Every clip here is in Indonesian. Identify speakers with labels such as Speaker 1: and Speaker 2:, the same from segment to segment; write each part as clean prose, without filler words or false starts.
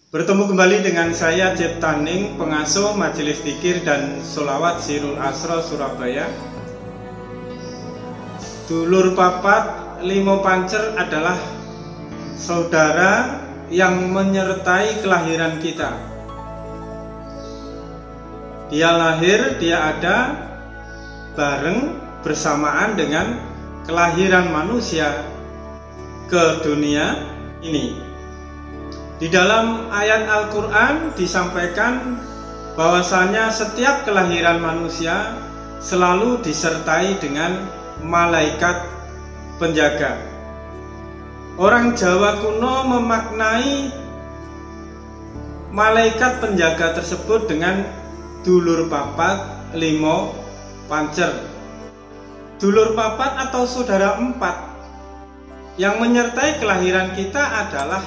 Speaker 1: Bertemu kembali dengan saya Cipta Ning, pengasuh Majelis Dzikir dan Sholawat Sirul Asro Surabaya. Dulur papat limo pancer adalah saudara yang menyertai kelahiran kita. Dia lahir, dia ada bareng bersamaan dengan kelahiran manusia ke dunia ini. Di dalam ayat Al-Quran disampaikan bahwasanya setiap kelahiran manusia selalu disertai dengan malaikat penjaga. Orang Jawa kuno memaknai malaikat penjaga tersebut dengan dulur papat limo pancer. Dulur papat atau saudara empat yang menyertai kelahiran kita adalah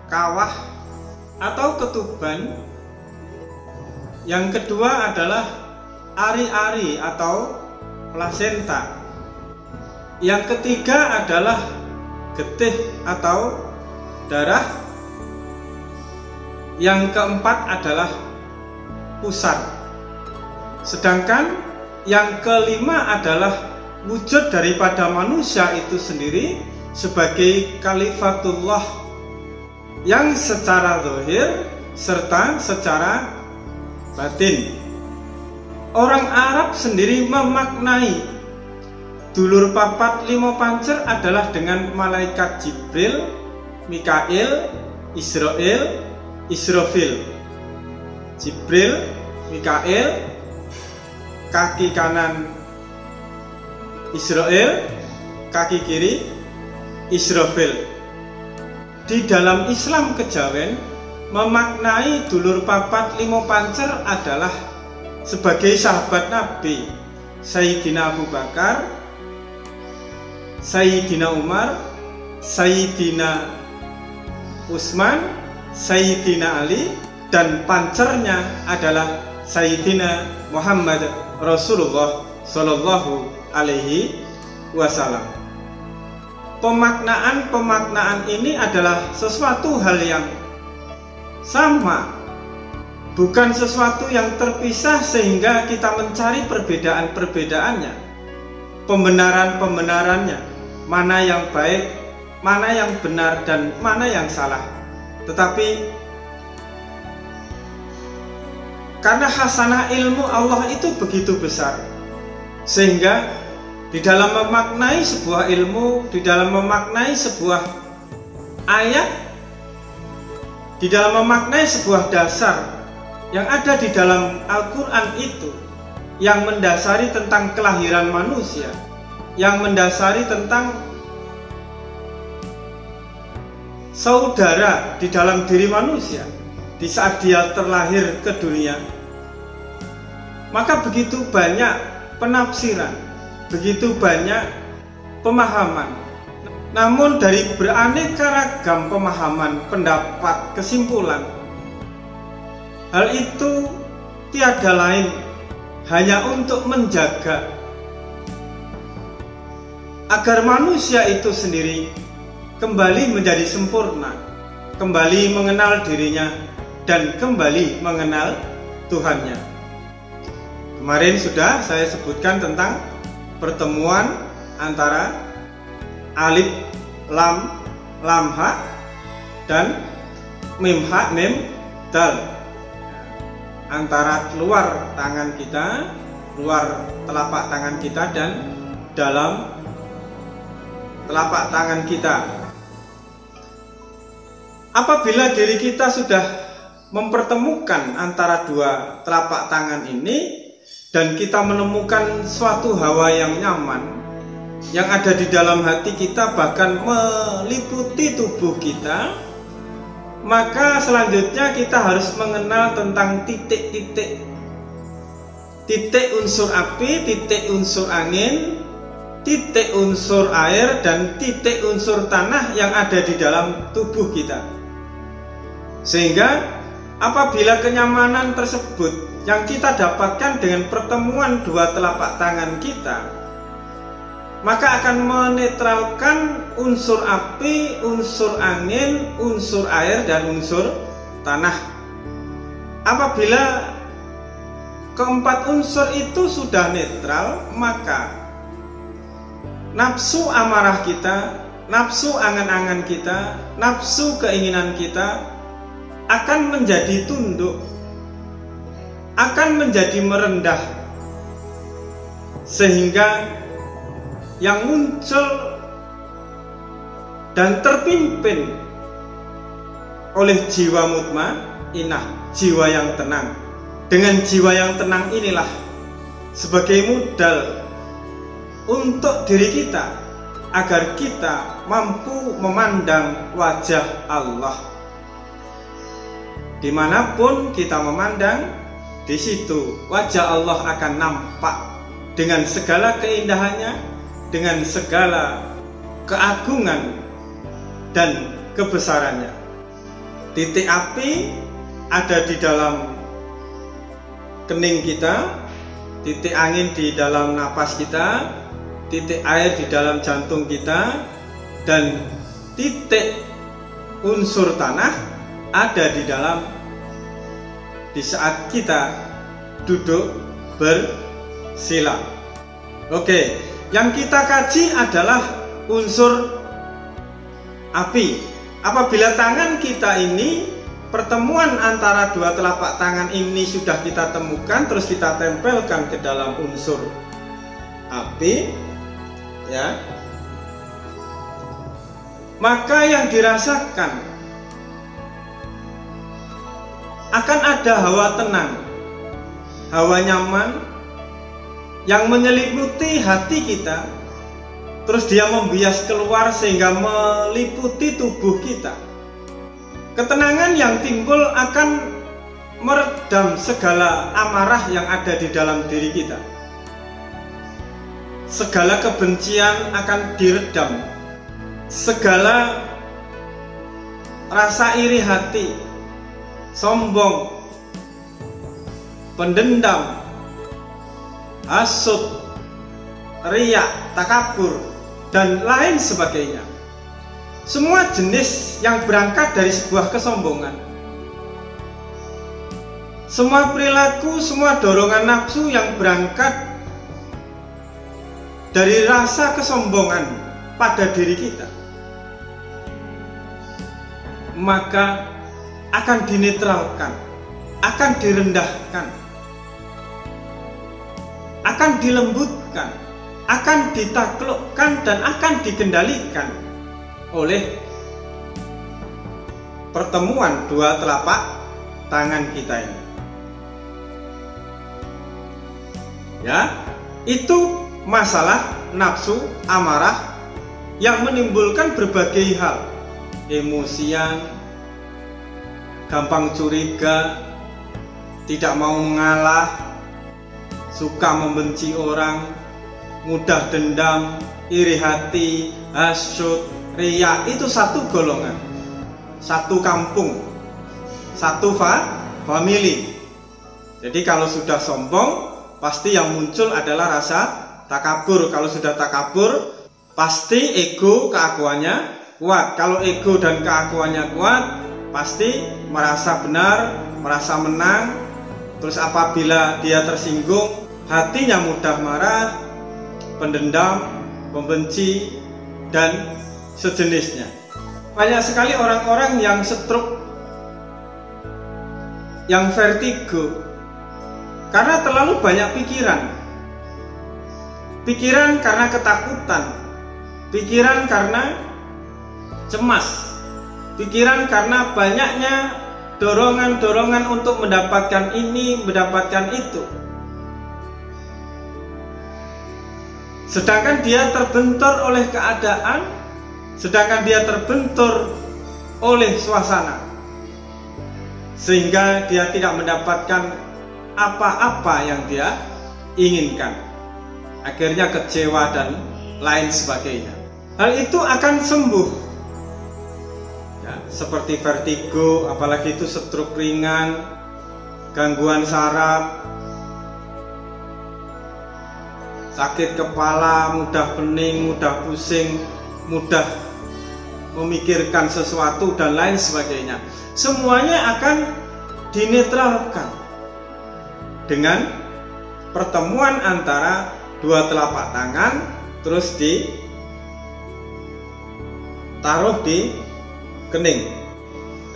Speaker 1: kawah atau ketuban. Yang kedua adalah ari-ari atau plasenta. Yang ketiga adalah getih atau darah. Yang keempat adalah pusar. Sedangkan yang kelima adalah wujud daripada manusia itu sendiri sebagai khalifatullah yang secara zahir serta secara batin. Orang Arab sendiri memaknai dulur papat limo pancer adalah dengan malaikat Jibril, Mikail, Israel, Israfil. Jibril, Mikail, kaki kanan Israel, kaki kiri Israfil. Di dalam Islam kejawen memaknai dulur papat limo pancer adalah sebagai sahabat Nabi Sayyidina Abu Bakar, Sayyidina Umar, Sayyidina Utsman, Sayyidina Ali, dan pancernya adalah Sayyidina Muhammad Rasulullah Sallallahu Alaihi Wasallam. Pemaknaan ini adalah sesuatu hal yang sama, bukan sesuatu yang terpisah sehingga kita mencari perbedaan-perbedaannya, pembenaran-pembenarannya, mana yang baik, mana yang benar, dan mana yang salah. Tetapi karena hasanah ilmu Allah itu begitu besar, sehingga di dalam memaknai sebuah ilmu, di dalam memaknai sebuah ayat, di dalam memaknai sebuah dasar yang ada di dalam Al-Quran itu, yang mendasari tentang kelahiran manusia, yang mendasari tentang saudara di dalam diri manusia di saat dia terlahir ke dunia, maka begitu banyak penafsiran, begitu banyak pemahaman. Namun dari beraneka ragam pemahaman, pendapat, kesimpulan, hal itu tiada lain hanya untuk menjaga agar manusia itu sendiri kembali menjadi sempurna, kembali mengenal dirinya, dan kembali mengenal Tuhannya. Kemarin sudah saya sebutkan tentang pertemuan antara alif lam ha dan mim ha mim dal, antara luar tangan kita, luar telapak tangan kita, dan dalam telapak tangan kita. Apabila diri kita sudah mempertemukan antara dua telapak tangan ini dan kita menemukan suatu hawa yang nyaman yang ada di dalam hati kita, bahkan meliputi tubuh kita, maka selanjutnya kita harus mengenal tentang titik-titik, titik unsur api, titik unsur angin, titik unsur air, dan titik unsur tanah yang ada di dalam tubuh kita. Sehingga apabila kenyamanan tersebut yang kita dapatkan dengan pertemuan dua telapak tangan kita, maka akan menetralkan unsur api, unsur angin, unsur air, dan unsur tanah. Apabila keempat unsur itu sudah netral, maka nafsu amarah kita, nafsu angan-angan kita, nafsu keinginan kita akan menjadi tunduk, akan menjadi merendah, sehingga yang muncul dan terpimpin oleh jiwa mutmainnah, jiwa yang tenang. Dengan jiwa yang tenang inilah sebagai modal untuk diri kita agar kita mampu memandang wajah Allah. Dimanapun kita memandang, di situ wajah Allah akan nampak dengan segala keindahannya, dengan segala keagungan dan kebesarannya. Titik api ada di dalam kening kita, titik angin di dalam napas kita, titik air di dalam jantung kita, dan titik unsur tanah ada di saat kita duduk bersila. Oke, yang kita kaji adalah unsur api. Apabila tangan kita ini, pertemuan antara dua telapak tangan ini sudah kita temukan, terus kita tempelkan ke dalam unsur api, ya, maka yang dirasakan akan ada hawa tenang, hawa nyaman yang menyelimuti hati kita, terus dia membias keluar sehingga meliputi tubuh kita. Ketenangan yang timbul akan meredam segala amarah yang ada di dalam diri kita. Segala kebencian akan diredam. Segala rasa iri hati, sombong, pendendam, hasud, riya, takabur, dan lain sebagainya. Semua jenis yang berangkat dari sebuah kesombongan. Semua perilaku, semua dorongan nafsu yang berangkat dari rasa kesombongan pada diri kita, maka akan dinetralkan, akan direndahkan, akan dilembutkan, akan ditaklukkan, dan akan dikendalikan oleh pertemuan dua telapak tangan kita ini. Ya, itu masalah nafsu amarah yang menimbulkan berbagai hal, emosian, gampang curiga, tidak mau mengalah, suka membenci orang, mudah dendam, iri hati, hasud, riya. Itu satu golongan, satu kampung, satu family. Jadi kalau sudah sombong, pasti yang muncul adalah rasa takabur. Kalau sudah takabur, pasti ego keakuannya kuat. Kalau ego dan keakuannya kuat, pasti merasa benar, merasa menang. Terus apabila dia tersinggung, hatinya mudah marah, pendendam, pembenci, dan sejenisnya. Banyak sekali orang-orang yang stroke, yang vertigo, karena terlalu banyak pikiran. Pikiran karena ketakutan, pikiran karena cemas, pikiran karena banyaknya dorongan-dorongan untuk mendapatkan ini, mendapatkan itu. Sedangkan dia terbentur oleh keadaan, sedangkan dia terbentur oleh suasana, sehingga dia tidak mendapatkan apa-apa yang dia inginkan. Akhirnya kecewa dan lain sebagainya. Hal itu akan sembuh, ya, seperti vertigo, apalagi itu stroke ringan, gangguan saraf, sakit kepala, mudah pening, mudah pusing, mudah memikirkan sesuatu dan lain sebagainya. Semuanya akan dinetralkan dengan pertemuan antara dua telapak tangan, terus ditaruh di kening.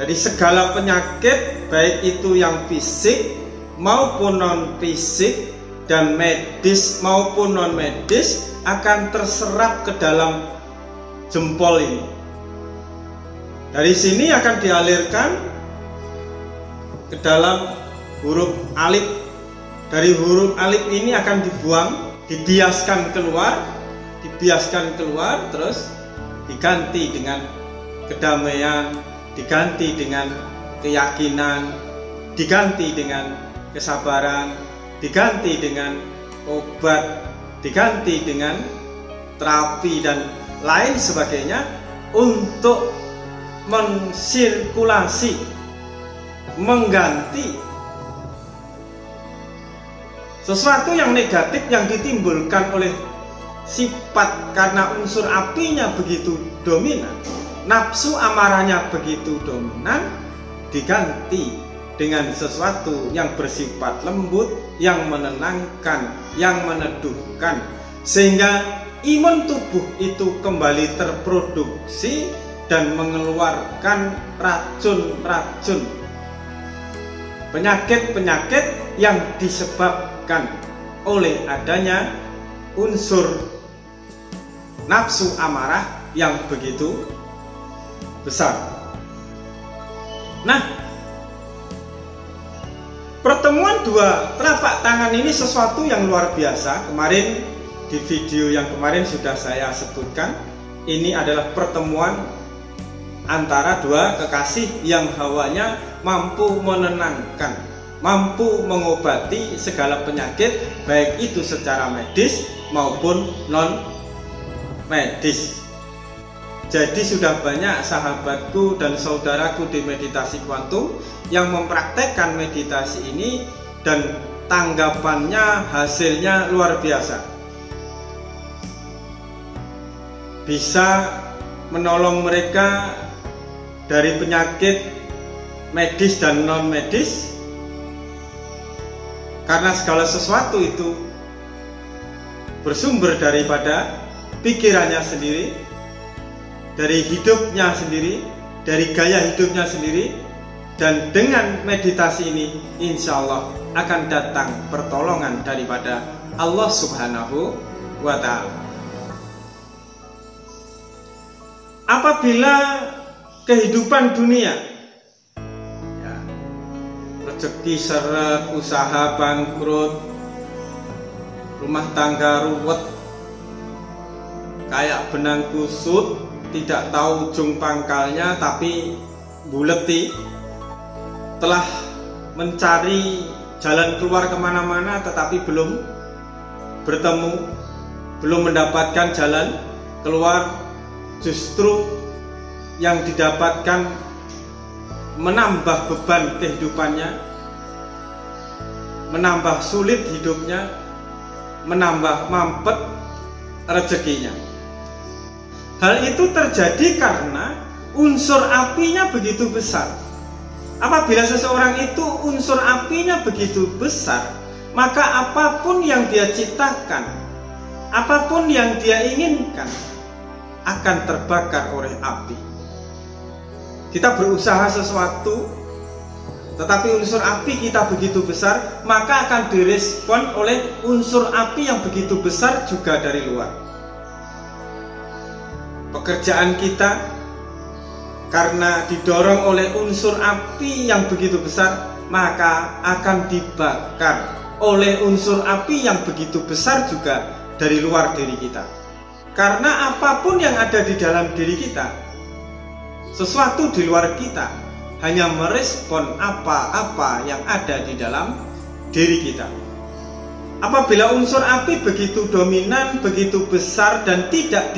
Speaker 1: Jadi segala penyakit, baik itu yang fisik maupun non fisik, dan medis maupun non medis, akan terserap ke dalam jempol ini. Dari sini akan dialirkan ke dalam huruf alif. Dari huruf alif ini akan dibuang, dibiaskan keluar, terus diganti dengan kedamaian, diganti dengan keyakinan, diganti dengan kesabaran, diganti dengan obat, diganti dengan terapi dan lain sebagainya, untuk mensirkulasi, mengganti sesuatu yang negatif yang ditimbulkan oleh sifat karena unsur apinya begitu dominan, nafsu amarahnya begitu dominan, diganti dengan sesuatu yang bersifat lembut, yang menenangkan, yang meneduhkan, sehingga imun tubuh itu kembali terproduksi dan mengeluarkan racun-racun, penyakit-penyakit yang disebabkan oleh adanya unsur nafsu amarah yang begitu besar. Nah, pertemuan dua telapak tangan ini sesuatu yang luar biasa. Kemarin di video yang kemarin sudah saya sebutkan, ini adalah pertemuan antara dua kekasih yang hawanya mampu menenangkan, mampu mengobati segala penyakit, baik itu secara medis maupun non medis. Jadi sudah banyak sahabatku dan saudaraku di meditasi kuantum yang mempraktekkan meditasi ini, dan tanggapannya, hasilnya luar biasa. Bisa menolong mereka dari penyakit medis dan non medis, karena segala sesuatu itu bersumber daripada pikirannya sendiri, dari hidupnya sendiri, dari gaya hidupnya sendiri. Dan dengan meditasi ini insya Allah akan datang pertolongan daripada Allah Subhanahu wa Ta'ala. Apabila kehidupan dunia, ya, rezeki seret, usaha bangkrut, rumah tangga ruwet, kayak benang kusut, tidak tahu ujung pangkalnya, tapi buleti, telah mencari jalan keluar kemana-mana tetapi belum bertemu, belum mendapatkan jalan keluar, justru yang didapatkan menambah beban kehidupannya, menambah sulit hidupnya, menambah mampet rezekinya. Hal itu terjadi karena unsur apinya begitu besar. Apabila seseorang itu unsur apinya begitu besar, maka apapun yang dia ciptakan, apapun yang dia inginkan, akan terbakar oleh api. Kita berusaha sesuatu, tetapi unsur api kita begitu besar, maka akan direspon oleh unsur api yang begitu besar juga dari luar. Pekerjaan kita karena didorong oleh unsur api yang begitu besar, maka akan dibakar oleh unsur api yang begitu besar juga dari luar diri kita. Karena apapun yang ada di dalam diri kita, sesuatu di luar kita hanya merespon apa-apa yang ada di dalam diri kita. Apabila unsur api begitu dominan, begitu besar dan tidak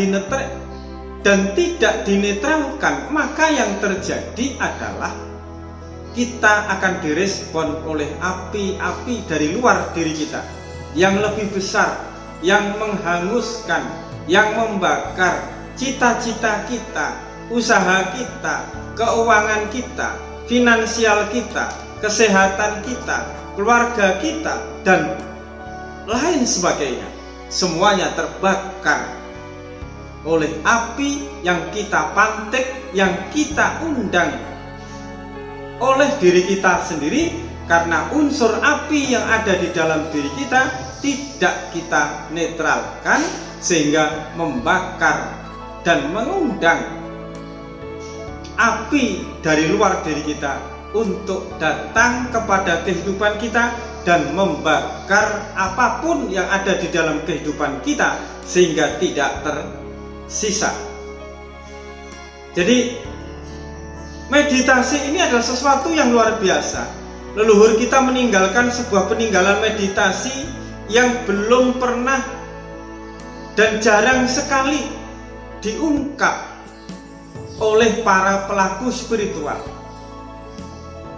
Speaker 1: dinetralkan, maka yang terjadi adalah kita akan direspon oleh api-api dari luar diri kita yang lebih besar, yang menghanguskan, yang membakar cita-cita kita, usaha kita, keuangan kita, finansial kita, kesehatan kita, keluarga kita, dan lain sebagainya. Semuanya terbakar oleh api yang kita pantik, yang kita undang oleh diri kita sendiri, karena unsur api yang ada di dalam diri kita tidak kita netralkan, sehingga membakar dan mengundang api dari luar diri kita untuk datang kepada kehidupan kita dan membakar apapun yang ada di dalam kehidupan kita sehingga tidak tersisa. Jadi meditasi ini adalah sesuatu yang luar biasa. Leluhur kita meninggalkan sebuah peninggalan meditasi yang belum pernah dan jarang sekali diungkap oleh para pelaku spiritual.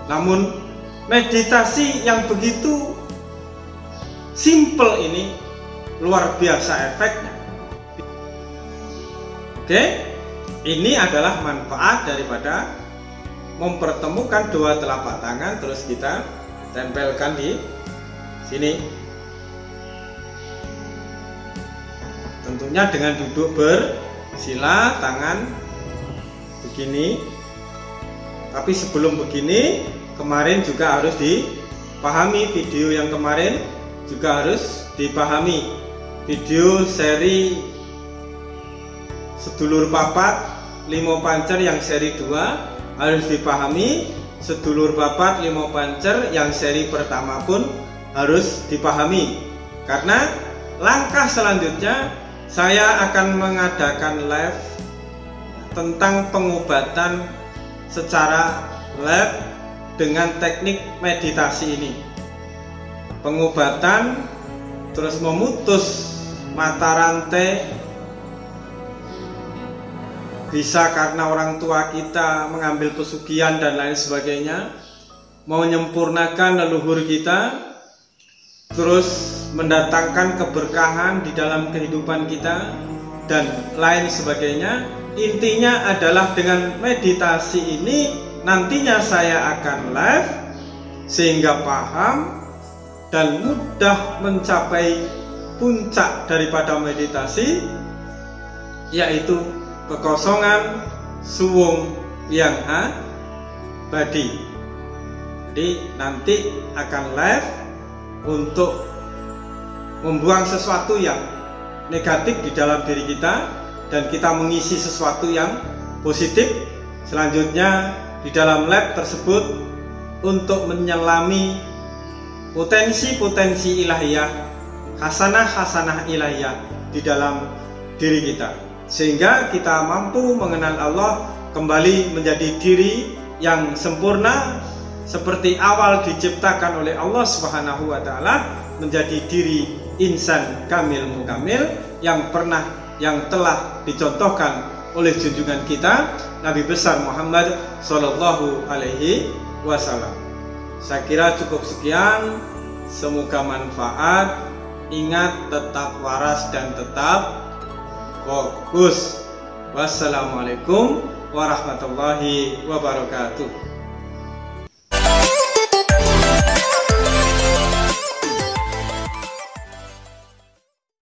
Speaker 1: Namun meditasi yang begitu simple ini luar biasa efeknya. Oke, ini adalah manfaat daripada mempertemukan dua telapak tangan, terus kita tempelkan di sini. Tentunya dengan duduk bersila, tangan begini. Tapi sebelum begini, kemarin juga harus dipahami, video yang kemarin juga harus dipahami. Video seri sedulur papat limo pancer yang seri 2 harus dipahami. Sedulur papat limo pancer yang seri pertama pun harus dipahami. Karena langkah selanjutnya saya akan mengadakan live tentang pengobatan secara live dengan teknik meditasi ini. Pengobatan terus memutus mata rantai, bisa karena orang tua kita mengambil pesugihan dan lain sebagainya, mau menyempurnakan leluhur kita, terus mendatangkan keberkahan di dalam kehidupan kita dan lain sebagainya. Intinya adalah dengan meditasi ini nantinya saya akan live sehingga paham dan mudah mencapai puncak daripada meditasi, yaitu kekosongan suwung yang abadi. Jadi nanti akan live untuk membuang sesuatu yang negatif di dalam diri kita dan kita mengisi sesuatu yang positif. Selanjutnya di dalam lab tersebut untuk menyelami potensi-potensi ilahiyah, hasanah-hasanah ilahiyah di dalam diri kita, sehingga kita mampu mengenal Allah kembali menjadi diri yang sempurna seperti awal diciptakan oleh Allah Subhanahu wa taala, menjadi diri insan kamil mukamil yang telah dicontohkan oleh junjungan kita Nabi besar Muhammad Sallallahu Alaihi Wasallam. Saya kira cukup sekian. Semoga manfaat. Ingat, tetap waras dan tetap fokus. Wassalamualaikum warahmatullahi wabarakatuh.